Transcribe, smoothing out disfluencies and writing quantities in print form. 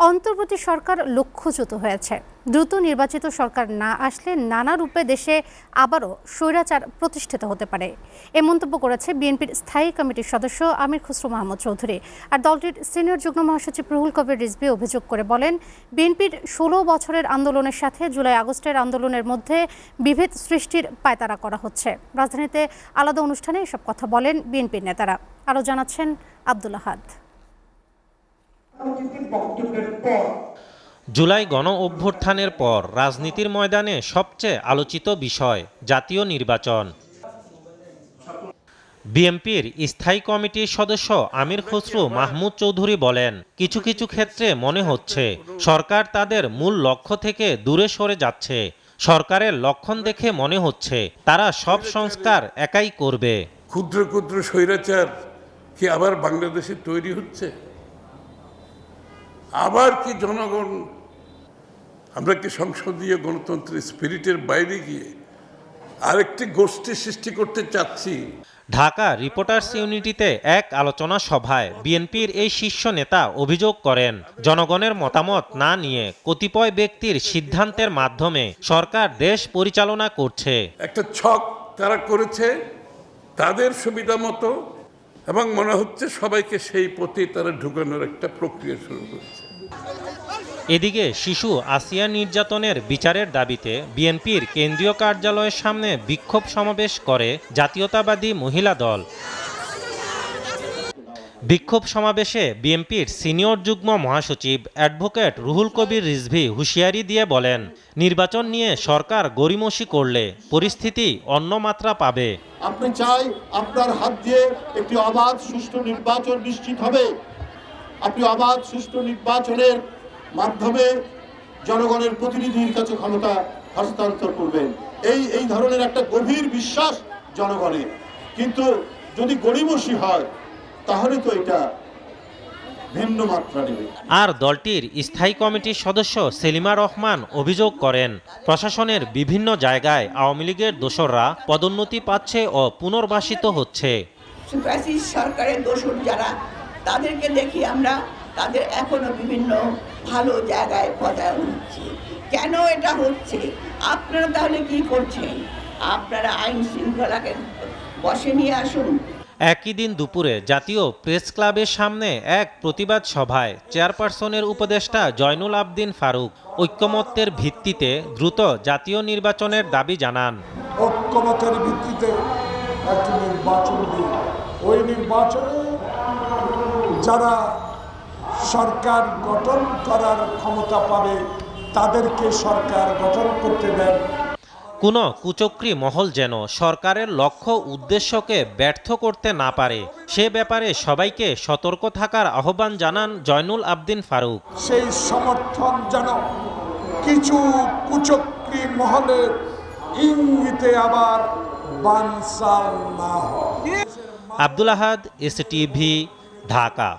অন্তর্বর্তী সরকার লক্ষ্যচ্যুত হয়েছে। দ্রুত নির্বাচিত সরকার না আসলে নানা রূপে দেশে আবারও স্বৈরাচার প্রতিষ্ঠিত হতে পারে। এ মন্তব্য করেছে বিএনপির স্থায়ী কমিটির সদস্য আমির খসরু মাহমুদ চৌধুরী। আর দলটির সিনিয়র যুগ্ম মহাসচিব রুহুল কবির রিজভী অভিযোগ করে বলেন, বিএনপির ১৬ বছরের আন্দোলনের সাথে জুলাই আগস্টের আন্দোলনের মধ্যে বিভেদ সৃষ্টির পায়তারা করা হচ্ছে। রাজধানীতে আলাদা অনুষ্ঠানে এসব কথা বলেন বিএনপির নেতারা। আরও জানাচ্ছেন আব্দুল আহাদ। জুলাই গণ অভ্যুত্থানের পর রাজনীতির ময়দানে সবচেয়ে আলোচিত বিষয় জাতীয় নির্বাচন। বিএনপির স্থায়ী কমিটির সদস্য আমির খসরু মাহমুদ চৌধুরী বলেন, কিছু কিছু ক্ষেত্রে মনে হচ্ছে সরকার তাদের মূল লক্ষ্য থেকে দূরে সরে যাচ্ছে। সরকারের লক্ষণ দেখে মনে হচ্ছে তারা সব সংস্কার একাই করবে। ক্ষুদ্র ক্ষুদ্র স্বৈরাচার কি আবার বাংলাদেশে তৈরি হচ্ছে? আবার কি জনগণ, আমরা কি সংসদীয় গণতন্ত্রের স্পিরিটের বাইরে গিয়ে আরেকটি গোষ্ঠী সৃষ্টি করতে চাচ্ছি? ঢাকা রিপোর্টার্স ইউনিটিতে এক আলোচনা সভায় বিএনপির এই শীর্ষ নেতা অভিযোগ করেন, জনগণের মতামত না নিয়ে কতিপয় ব্যক্তির সিদ্ধান্তের মাধ্যমে সরকার দেশ পরিচালনা করছে। একটা ছক তারা করেছে তাদের সুবিধা মতো, এবং মনে হচ্ছে সবাইকে সেই পথে তারা ঢুকানোর একটা প্রক্রিয়া শুরু করছে। এদিকে শিশু আসিয়া নির্যাতনের বিচারের দাবিতে বিএনপির কেন্দ্রীয় কার্যালয়ের সামনে বিক্ষোভ সমাবেশ করে জাতীয়তাবাদী মহিলা দল। বিক্ষোভ সমাবেশে বিএনপির সিনিয়র যুগ্ম মহাসচিব অ্যাডভোকেট রুহুল কবির রিজভী হুঁশিয়ারি দিয়ে বলেন, নির্বাচন নিয়ে সরকার গড়িমসি করলে পরিস্থিতি অন্য মাত্রা পাবে। আপনি চাই আপনার হাত দিয়ে একটি অবাধ সুষ্ঠু নির্বাচন নিশ্চিত হবে। আপনি অবাধ সুষ্ঠু নির্বাচনের মাধ্যমে জনগণের প্রতিনিধির কাছে ক্ষমতা হস্তান্তর করবেন, এই ধরনের একটা গভীর বিশ্বাস জনগণের। কিন্তু যদি গড়িমসি হয় তাহলে তো এটা ভিন্ন মাত্রা নেবে। আর দলটির স্থায়ী কমিটির সদস্য সেলিমা রহমান অভিযোগ করেন, প্রশাসনের বিভিন্ন জায়গায় আওয়ামী লীগের দোসররা পদোন্নতি পাচ্ছে ও পুনর্বাসিত হচ্ছে। ফ্যাসিস্ট সরকারের দোসর যারা, তাদেরকে দেখি আমরা তাদের এখনো বিভিন্ন ভালো জায়গায় পদায়ন হচ্ছে। কেন এটা হচ্ছে? আপনারা তাহলে কি করছেন? আপনারা আইন শৃঙ্খলাকে বশে নিয়ে আসুন। একই দিন দুপুরে জাতীয় প্রেস ক্লাবের সামনে এক প্রতিবাদ সভায় চেয়ারপারসনের উপদেষ্টা জয়নুল আবদিন ফারুক ঐক্যমত্যের ভিত্তিতে দ্রুত জাতীয় নির্বাচনের দাবি জানান। ঐক্যমতের ভিত্তিতে একটি নির্বাচন দিন, ওই নির্বাচনে যারা সরকার গঠন করার ক্ষমতা পাবে তাদেরকে সরকার গঠন করতে দেন। কোনো কুচক্রী মহল যেন সরকারের লক্ষ্য উদ্দেশ্যকে ব্যর্থ করতে না পারে, সে ব্যাপারে সবাইকে সতর্ক থাকার আহ্বান জানান জয়নুল আবদিন ফারুক। সেই সমর্থন যেন কিছু কুচক্রী মহলের ইঙ্গিতে আবার বানসাল না হয়। আব্দুল আহাদ, এসটিভি, ঢাকা।